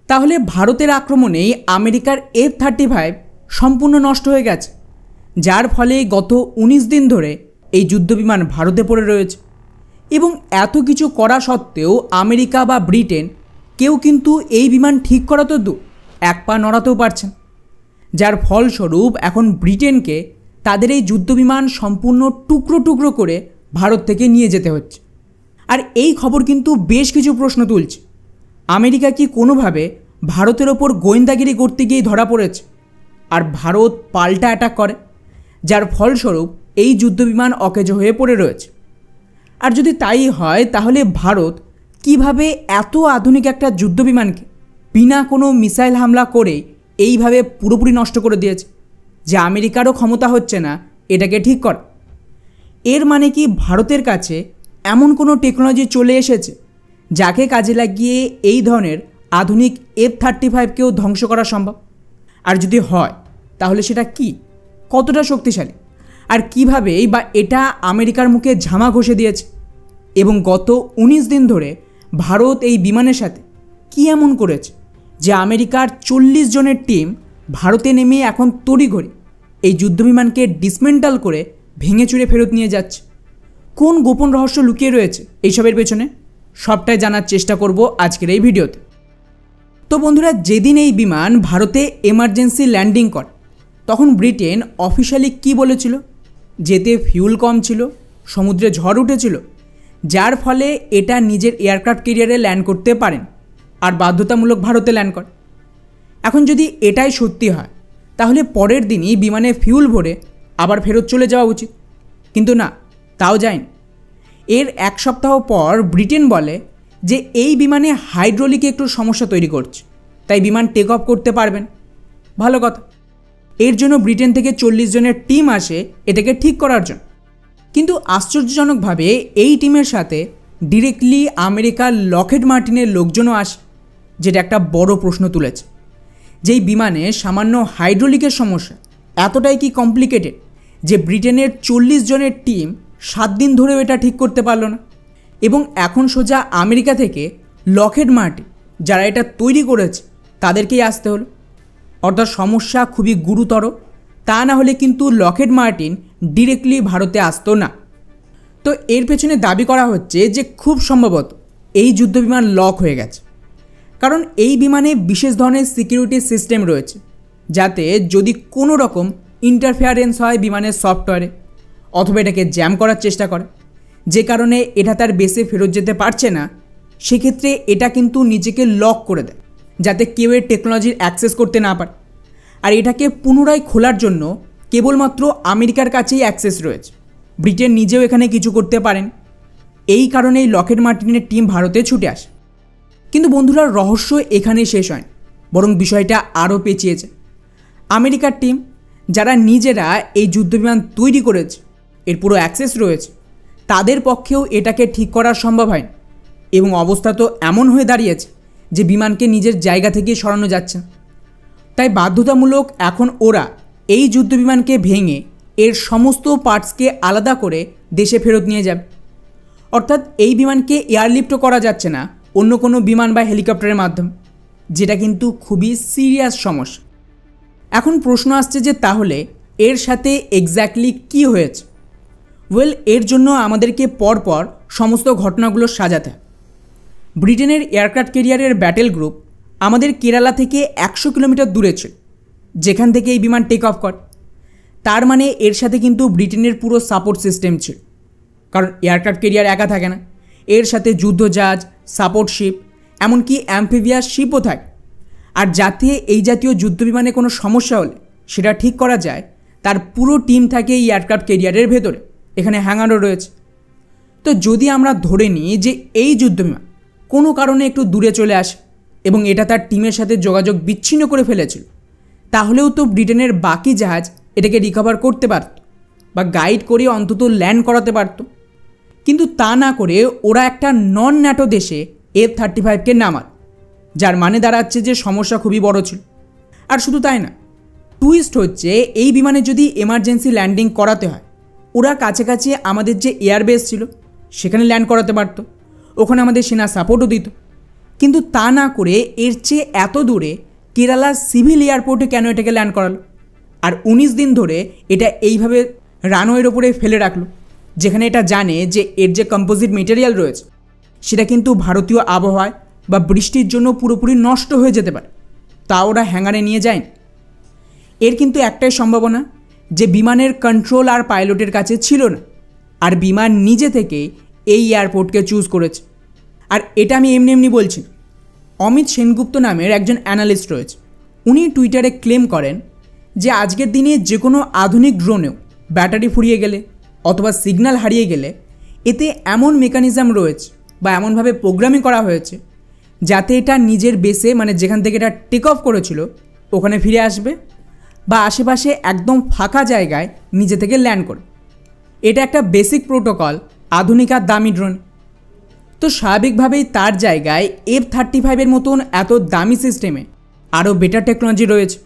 তাহলে ভারতের আক্রমণেই আমেরিকার F-35 সম্পূর্ণ নষ্ট হয়ে গেছে, যার ফলে গত 19 দিন ধরে এই যুদ্ধবিমান ভারতে পড়ে রয়েছে। এবং এত কিছু করা সত্ত্বেও আমেরিকা বা ব্রিটেন কেউ কিন্তু এই বিমান ঠিক করা তো দূর, এক পা নড়াতেও পারছেন, যার ফলস্বরূপ এখন ব্রিটেনকে তাদের এই যুদ্ধবিমান সম্পূর্ণ টুকরো টুকরো করে ভারত থেকে নিয়ে যেতে হচ্ছে। আর এই খবর কিন্তু বেশ কিছু প্রশ্ন তুলছে। আমেরিকা কি কোনোভাবে ভারতের ওপর গোয়েন্দাগিরি করতে গিয়েই ধরা পড়েছে, আর ভারত পাল্টা অ্যাটাক করে, যার ফলস্বরূপ এই যুদ্ধবিমান অকেজো হয়ে পড়ে রয়েছে? আর যদি তাই হয়, তাহলে ভারত কিভাবে এত আধুনিক একটা যুদ্ধবিমানকে বিনা কোনো মিসাইল হামলা করে এইভাবে পুরোপুরি নষ্ট করে দিয়েছে, যে আমেরিকারও ক্ষমতা হচ্ছে না এটাকে ঠিক করা? এর মানে কি ভারতের কাছে এমন কোনো টেকনোলজি চলে এসেছে যাকে কাজে লাগিয়ে এই ধরনের আধুনিক F-35কেও ধ্বংস করা সম্ভব? আর যদি হয়, তাহলে সেটা কি, কতটা শক্তিশালী, আর কীভাবেই বা এটা আমেরিকার মুখে ঝামা ঘষে দিয়েছে? এবং গত 19 দিন ধরে ভারত এই বিমানের সাথে কী এমন করেছে যে আমেরিকার 40 জনের টিম ভারতে নেমে এখন তড়িঘড়ি এই যুদ্ধবিমানকে ডিসমেন্টাল করে ভেঙে চুরে ফেরত নিয়ে যাচ্ছে? কোন গোপন রহস্য লুকিয়ে রয়েছে এইসবের পেছনে, সবটাই জানার চেষ্টা করব আজকের এই ভিডিওতে। তো বন্ধুরা, যেদিন এই বিমান ভারতে এমার্জেন্সি ল্যান্ডিং করে, তখন ব্রিটেন অফিশিয়ালি কী বলেছিল? যেতে ফিউল কম ছিল, সমুদ্রে ঝড় উঠেছিল, যার ফলে এটা নিজের এয়ারক্রাফট ক্যারিয়ারে ল্যান্ড করতে পারেন আর বাধ্যতামূলক ভারতে ল্যান্ড করে। এখন যদি এটাই সত্যি হয়, তাহলে পরের দিনই বিমানে ফিউল ভরে আবার ফেরত চলে যাওয়া উচিত, কিন্তু না, তাও যায়নি। এর এক সপ্তাহ পর ব্রিটেন বলে যে এই বিমানে হাইড্রোলিকে একটু সমস্যা তৈরি করছে, তাই বিমান টেক অফ করতে পারবেন। ভালো কথা, এর জন্য ব্রিটেন থেকে 40 জনের টিম আসে এটাকে ঠিক করার জন্য। কিন্তু আশ্চর্যজনকভাবে এই টিমের সাথে ডিরেক্টলি আমেরিকার লকহেড মার্টিনের লোকজনও আসে, যেটা একটা বড় প্রশ্ন তুলেছে। যেই বিমানে সামান্য হাইড্রোলিকের সমস্যা এতটাই কি কমপ্লিকেটেড যে ব্রিটেনের 40 জনের টিম 7 দিন ধরেও এটা ঠিক করতে পারলো না? এবং এখন সোজা আমেরিকা থেকে লকহেড মার্টিন, যারা এটা তৈরি করেছে, তাদেরকেই আসতে হলো। অর্থাৎ সমস্যা খুবই গুরুতর, তা না হলে কিন্তু লকহেড মার্টিন ডিরেক্টলি ভারতে আসতো না। তো এর পেছনে দাবি করা হচ্ছে যে খুব সম্ভবত এই যুদ্ধবিমান লক হয়ে গেছে, কারণ এই বিমানে বিশেষ ধরনের সিকিউরিটি সিস্টেম রয়েছে, যাতে যদি কোনো রকম ইন্টারফেয়ারেন্স হয় বিমানের সফটওয়্যারে, অথবা এটাকে জ্যাম করার চেষ্টা করে, যে কারণে এটা তার বেসে ফেরত যেতে পারছে না, সেক্ষেত্রে এটা কিন্তু নিজেকে লক করে দেয়, যাতে কেউ এর টেকনোলজির অ্যাক্সেস করতে না পারে। আর এটাকে পুনরায় খোলার জন্য কেবলমাত্র আমেরিকার কাছেই অ্যাক্সেস রয়েছে, ব্রিটেন নিজেও এখানে কিছু করতে পারেন। এই কারণেই লকহেড মার্টিনের টিম ভারতে ছুটে আসে। কিন্তু বন্ধুরা, রহস্য এখানেই শেষ হয়নি, বরং বিষয়টা আরও পেঁচিয়েছে। আমেরিকার টিম, যারা নিজেরা এই যুদ্ধবিমান তৈরি করেছে, এর পুরো অ্যাক্সেস রয়েছে, তাদের পক্ষেও এটাকে ঠিক করা সম্ভব হয়নি। এবং অবস্থা তো এমন হয়ে দাঁড়িয়েছে যে বিমানকে নিজের জায়গা থেকে সরানো যাচ্ছে না। তাই বাধ্যতামূলক এখন ওরা এই যুদ্ধবিমানকে ভেঙে এর সমস্ত পার্টসকে আলাদা করে দেশে ফেরত নিয়ে যাবে। অর্থাৎ এই বিমানকে এয়ারলিফটও করা যাচ্ছে না অন্য কোনো বিমান বা হেলিকপ্টারের মাধ্যমে, যেটা কিন্তু খুবই সিরিয়াস সমস্যা। এখন প্রশ্ন আসছে যে তাহলে এর সাথে এক্স্যাক্টলি কী হয়েছে? এর জন্য আমাদেরকে পরপর সমস্ত ঘটনাগুলো সাজাতে হয়। ব্রিটেনের এয়ারক্রাফট ক্যারিয়ারের ব্যাটেল গ্রুপ আমাদের কেরালা থেকে 100 কিলোমিটার দূরে ছিল, যেখান থেকে এই বিমান টেক অফ করে। তার মানে এর সাথে কিন্তু ব্রিটেনের পুরো সাপোর্ট সিস্টেম ছিল, কারণ এয়ারক্রাফট ক্যারিয়ার একা থাকে না, এর সাথে যুদ্ধজাহাজ, সাপোর্ট শিপ, এমনকি অ্যাম্ফিবিয়াস শিপও থাকে। আর যাতে এই জাতীয় যুদ্ধবিমানে কোনো সমস্যা হলে সেটা ঠিক করা যায়, তার পুরো টিম থাকে এই এয়ারক্রাফট ক্যারিয়ারের ভেতরে, এখানে হ্যাঙ্গারও রয়েছে। তো যদি আমরা ধরে নিই যে এই যুদ্ধবিমান কোনো কারণে একটু দূরে চলে আসে এবং এটা তার টিমের সাথে যোগাযোগ বিচ্ছিন্ন করে ফেলেছিল, তাহলেও তো ব্রিটেনের বাকি জাহাজ এটাকে রিকভার করতে পারত বা গাইড করে অন্তত ল্যান্ড করাতে পারত। কিন্তু তা না করে ওরা একটা নন ন্যাটো দেশে F-35কে নামায়, যার মানে দাঁড়াচ্ছে যে সমস্যা খুবই বড় ছিল। আর শুধু তাই না, টুইস্ট হচ্ছে এই বিমানে যদি এমার্জেন্সি ল্যান্ডিং করাতে হয়, ওরা কাছাকাছি আমাদের যে এয়ারবেস ছিল সেখানে ল্যান্ড করাতে পারত, ওখানে আমাদের সেনা সাপোর্টও দিত। কিন্তু তা না করে এর চেয়ে এত দূরে কেরালার সিভিল এয়ারপোর্টে কেন এটাকে ল্যান্ড করালো? আর 19 দিন ধরে এটা এইভাবে রানওয়ের ওপরে ফেলে রাখলো, যেখানে এটা জানে যে এর যে কম্পোজিট মেটেরিয়াল রয়েছে সেটা কিন্তু ভারতীয় আবহাওয়ায় বা বৃষ্টির জন্য পুরোপুরি নষ্ট হয়ে যেতে পারে। তা ওরা হ্যাঙ্গারে নিয়ে যায়। এর কিন্তু একটাই সম্ভাবনা যে বিমানের কন্ট্রোল আর পাইলটের কাছে ছিল না, আর বিমান নিজে থেকে এই এয়ারপোর্টকে চুজ করেছে। আর এটা আমি এমনি এমনি বলছি না। অমিত সেনগুপ্ত নামের একজন অ্যানালিস্ট রয়েছে, উনি টুইটারে ক্লেম করেন যে আজকের দিনে যে কোনো আধুনিক ড্রোনেও ব্যাটারি ফুরিয়ে গেলে অথবা সিগন্যাল হারিয়ে গেলে এতে এমন মেকানিজম রয়েছে বা এমনভাবে প্রোগ্রামিং করা হয়েছে যাতে এটা নিজের বেসে, মানে যেখান থেকে এটা টেক অফ করেছিল ওখানে ফিরে আসবে বা আশেপাশে একদম ফাঁকা জায়গায় নিজে থেকে ল্যান্ড করবে। এটা একটা বেসিক প্রোটোকল আধুনিক আর দামি ড্রোন। তো স্বাভাবিকভাবেই তার জায়গায় F-35 মতন এত দামি সিস্টেমে আরও বেটার টেকনোলজি রয়েছে।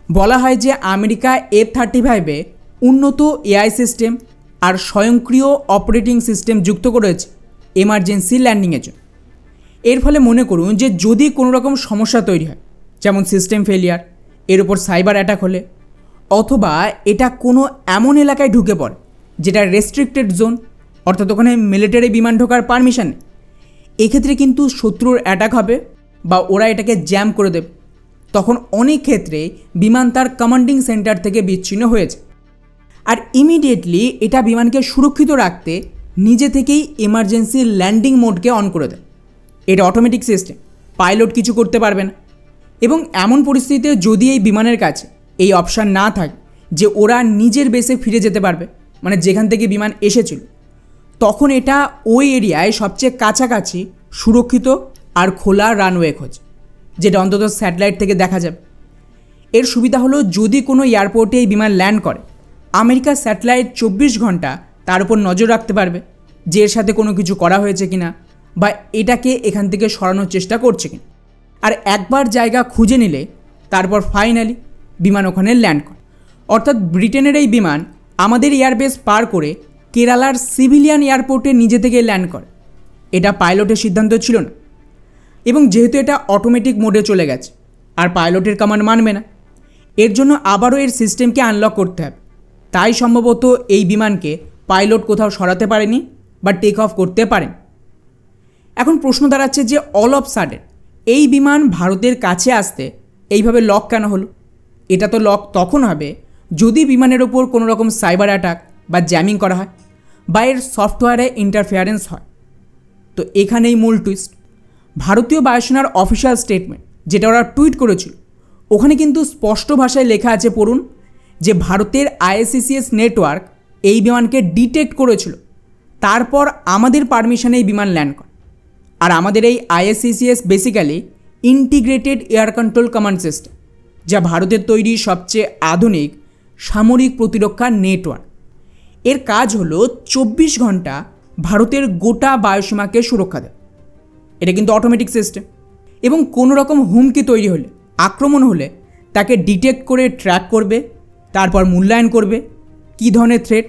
বলা হয় যে আমেরিকা F-35 উন্নত এআই সিস্টেম আর স্বয়ংক্রিয় অপারেটিং সিস্টেম যুক্ত করেছে এমার্জেন্সি ল্যান্ডিংয়ের জন্য। এর ফলে মনে করুন যে যদি কোনো রকম সমস্যা তৈরি হয়, যেমন সিস্টেম ফেলিয়ার, এর উপর সাইবার অ্যাটাক হলে, অথবা এটা কোনো এমন এলাকায় ঢুকে পড়ে যেটা রেস্ট্রিক্টেড জোন, অর্থাৎ ওখানে মিলিটারি বিমান ঢোকার পারমিশন নেই, এক্ষেত্রে কিন্তু শত্রুর অ্যাটাক হবে বা ওরা এটাকে জ্যাম করে দেবে। তখন অনেক ক্ষেত্রে বিমান তার কমান্ডিং সেন্টার থেকে বিচ্ছিন্ন হয়েছে, আর ইমিডিয়েটলি এটা বিমানকে সুরক্ষিত রাখতে নিজে থেকেই এমার্জেন্সি ল্যান্ডিং মোডকে অন করে দেয়। এটা অটোমেটিক সিস্টেম, পাইলট কিছু করতে পারবে না। এবং এমন পরিস্থিতিতে যদি এই বিমানের কাছে এই অপশান না থাকে যে ওরা নিজের বেসে ফিরে যেতে পারবে, মানে যেখান থেকে বিমান এসেছিল, তখন এটা ওই এরিয়ায় সবচেয়ে কাছাকাছি সুরক্ষিত আর খোলা রানওয়ে খোঁজে, যেটা অন্তত স্যাটেলাইট থেকে দেখা যাবে। এর সুবিধা হলো যদি কোনো এয়ারপোর্টে এই বিমান ল্যান্ড করে, আমেরিকার স্যাটেলাইট 24 ঘন্টা তার উপর নজর রাখতে পারবে যে এর সাথে কোনো কিছু করা হয়েছে কিনা বা এটাকে এখান থেকে সরানোর চেষ্টা করছে কিনা। আর একবার জায়গা খুঁজে নিলে তারপর ফাইনালি বিমান ওখানে ল্যান্ড করে। অর্থাৎ ব্রিটেনের এই বিমান আমাদের এয়ারবেস পার করে কেরালার সিভিলিয়ান এয়ারপোর্টে নিজে থেকে ল্যান্ড করে। এটা পাইলটের সিদ্ধান্ত ছিল না, এবং যেহেতু এটা অটোমেটিক মোডে চলে গেছে আর পাইলটের কমান্ড মানবে না, এর জন্য আবারও এর সিস্টেমকে আনলক করতে হবে। তাই সম্ভবত এই বিমানকে পাইলট কোথাও সরাতে পারেনি বা টেক অফ করতে পারেন। এখন প্রশ্ন দাঁড়াচ্ছে যে অল অফ সাডেন এই বিমান ভারতের কাছে আসতে এইভাবে লক কেন হলো? এটা তো লক তখন হবে যদি বিমানের ওপর কোনো রকম সাইবার অ্যাটাক বা জ্যামিং করা হয় বা এর সফটওয়্যারে ইন্টারফেয়ারেন্স হয়। তো এখানেই মূল টুইস্ট। ভারতীয় বায়ুসেনার অফিসিয়াল স্টেটমেন্ট যেটা ওরা টুইট করেছিল, ওখানে কিন্তু স্পষ্ট ভাষায় লেখা আছে, পড়ুন, যে ভারতের ISCCS নেটওয়ার্ক এই বিমানকে ডিটেক্ট করেছিল, তারপর আমাদের পারমিশনে এই বিমান ল্যান্ড করে। আর আমাদের এই ISCCS basically integrated air control command system, যা ভারতের তৈরি সবচেয়ে আধুনিক সামরিক প্রতিরক্ষা নেটওয়ার্ক। এর কাজ হলো 24 ঘন্টা ভারতের গোটা বায়ুসীমাকে সুরক্ষা দেয়। এটা কিন্তু অটোমেটিক সিস্টেম, এবং কোনো রকম হুমকি তৈরি হলে, আক্রমণ হলে তাকে ডিটেক্ট করে ট্র্যাক করবে, তারপর মূল্যায়ন করবে কী ধরনের থ্রেট,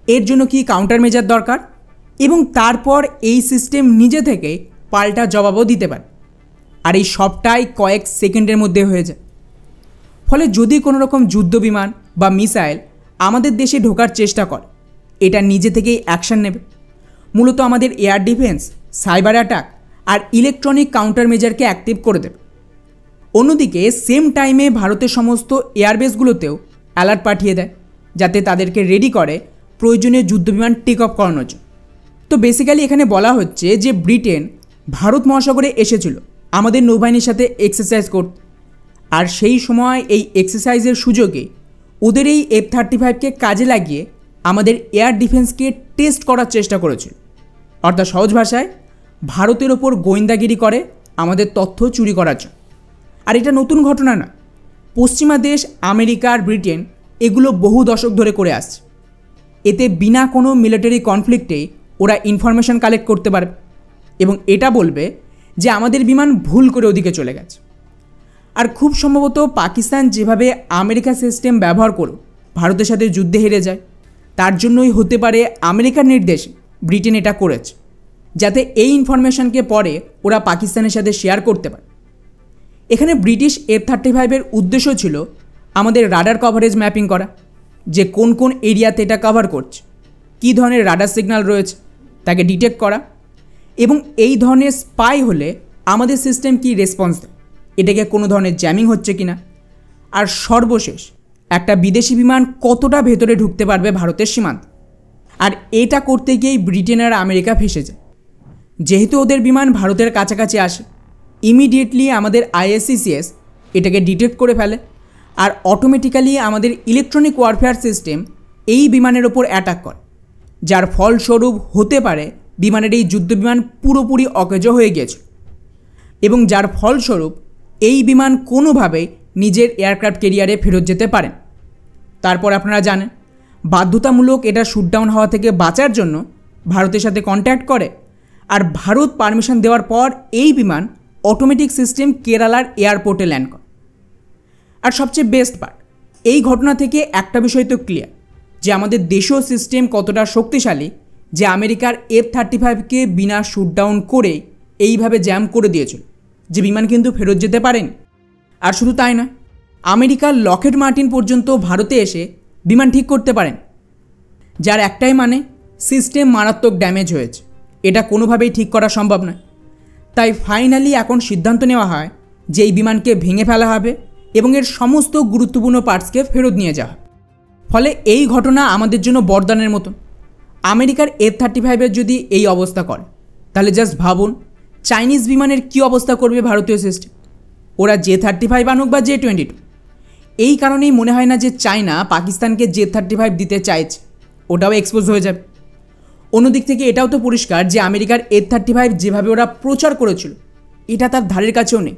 এর জন্য কী কাউন্টার মেজার দরকার, এবং তারপর এই সিস্টেম নিজে থেকে পাল্টা জবাবও দিতে পারে। আর এই সবটাই কয়েক সেকেন্ডের মধ্যে হয়ে যায়। ফলে যদি কোনো রকম যুদ্ধ বিমান বা মিসাইল আমাদের দেশে ঢোকার চেষ্টা করে, এটা নিজে থেকেই অ্যাকশান নেবে। মূলত আমাদের এয়ার ডিফেন্স, সাইবার অ্যাটাক আর ইলেকট্রনিক কাউন্টার মেজারকে অ্যাক্টিভ করে দেবে। অন্যদিকে সেম টাইমে ভারতের সমস্ত এয়ারবেসগুলোতেও অ্যালার্ট পাঠিয়ে দেয়, যাতে তাদেরকে রেডি করে প্রয়োজনীয় যুদ্ধবিমান টেক অফ করানোর জন্য। তো বেসিক্যালি এখানে বলা হচ্ছে যে ব্রিটেন ভারত মহাসাগরে এসেছিল আমাদের নৌবাহিনীর সাথে এক্সারসাইজ করতে, আর সেই সময় এই এক্সারসাইজের সুযোগে ওদের এই F-35কে কাজে লাগিয়ে আমাদের এয়ার ডিফেন্সকে টেস্ট করার চেষ্টা করেছিল। অর্থাৎ সহজ ভাষায় ভারতের ওপর গোয়েন্দাগিরি করে আমাদের তথ্য চুরি করার জন্য। আর এটা নতুন ঘটনা না, পশ্চিমা দেশ আমেরিকা আর ব্রিটেন এগুলো বহু দশক ধরে করে আসছে। এতে বিনা কোনো মিলিটারি কনফ্লিক্টেই ওরা ইনফরমেশন কালেক্ট করতে পারবে এবং এটা বলবে যে আমাদের বিমান ভুল করে ওদিকে চলে গেছে। আর খুব সম্ভবত পাকিস্তান যেভাবে আমেরিকা সিস্টেম ব্যবহার করে ভারতের সাথে যুদ্ধে হেরে যায়, তার জন্যই হতে পারে আমেরিকার নির্দেশে ব্রিটেন এটা করেছে, যাতে এই ইনফরমেশনকে পরে ওরা পাকিস্তানের সাথে শেয়ার করতে পারে। এখানে ব্রিটিশ F-35-এর উদ্দেশ্য ছিল আমাদের রাডার কভারেজ ম্যাপিং করা, যে কোন কোন এরিয়াতে এটা কভার করছে, কী ধরনের রাডার সিগন্যাল রয়েছে তাকে ডিটেক্ট করা, এবং এই ধরনের স্পাই হলে আমাদের সিস্টেম কি রেসপন্স দেয়, এটাকে কোনো ধরনের জ্যামিং হচ্ছে কিনা, আর সর্বশেষ একটা বিদেশি বিমান কতটা ভেতরে ঢুকতে পারবে ভারতের সীমান্ত। আর এটা করতে গিয়েই ব্রিটেন আর আমেরিকা ফেসে যায়। যেহেতু ওদের বিমান ভারতের কাছাকাছি আসে, ইমিডিয়েটলি আমাদের ISCCS এটাকে ডিটেক্ট করে ফেলে, আর অটোমেটিক্যালি আমাদের ইলেকট্রনিক ওয়ারফেয়ার সিস্টেম এই বিমানের ওপর অ্যাটাক করে, যার ফলস্বরূপ হতে পারে বিমানের এই যুদ্ধবিমান পুরোপুরি অকেজো হয়ে গিয়েছিল, এবং যার ফলস্বরূপ এই বিমান কোনোভাবেই নিজের এয়ারক্রাফট ক্যারিয়ারে ফেরত যেতে পারেন। তারপর আপনারা জানেন বাধ্যতামূলক এটা শুটডাউন হওয়া থেকে বাঁচার জন্য ভারতের সাথে কন্ট্যাক্ট করে, আর ভারত পারমিশন দেওয়ার পর এই বিমান অটোমেটিক সিস্টেম কেরালার এয়ারপোর্টে ল্যান্ড করে। আর সবচেয়ে বেস্ট পার্ট, এই ঘটনা থেকে একটা বিষয় তো ক্লিয়ার যে আমাদের দেশীয় সিস্টেম কতটা শক্তিশালী, যে আমেরিকার F-35-কে বিনা শুটডাউন করে এইভাবে জ্যাম করে দিয়েছিল যে বিমান কিন্তু ফেরত যেতে পারেনি। আর শুধু তাই নয়, আমেরিকার লকহিড মার্টিন পর্যন্ত ভারতে এসে বিমান ঠিক করতে পারেন, যার একটাই মানে সিস্টেম মারাত্মক ড্যামেজ হয়েছে, এটা কোনোভাবেই ঠিক করা সম্ভব নয়। তাই ফাইনালি এখন সিদ্ধান্ত নেওয়া হয় যে এই বিমানকে ভেঙে ফেলা হবে এবং এর সমস্ত গুরুত্বপূর্ণ পার্টসকে ফেরত নিয়ে যাওয়া। ফলে এই ঘটনা আমাদের জন্য বরদানের মতন। আমেরিকার F-35-এর যদি এই অবস্থা করে, তাহলে জাস্ট ভাবুন চাইনিজ বিমানের কী অবস্থা করবে ভারতীয় সিস্টেম। ওরা J-35 আনুক বা J-22। এই কারণেই মনে হয় না যে চায়না পাকিস্তানকে J-35 দিতে চাইছে, ওটাও এক্সপোজ হয়ে যাবে। অন্যদিক থেকে এটাও তো পরিষ্কার যে আমেরিকার F-35 যেভাবে ওরা প্রচার করেছিল, এটা তার ধারের কাছেও নেই,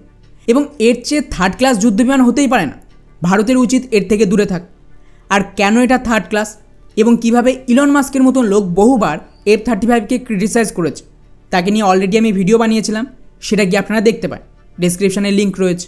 এবং এর চেয়ে থার্ড ক্লাস যুদ্ধবিমান হতেই পারে না। ভারতের উচিত এর থেকে দূরে থাক। আর কেন এটা থার্ড ক্লাস, এবং কিভাবে ইলন মাস্কের মতন লোক বহুবার F-35-কে ক্রিটিসাইজ করেছে, তাকে নিয়ে অলরেডি আমি ভিডিও বানিয়েছিলাম, সেটা গিয়ে আপনারা দেখতে পারেন, ডেসক্রিপশানে লিঙ্ক রয়েছে।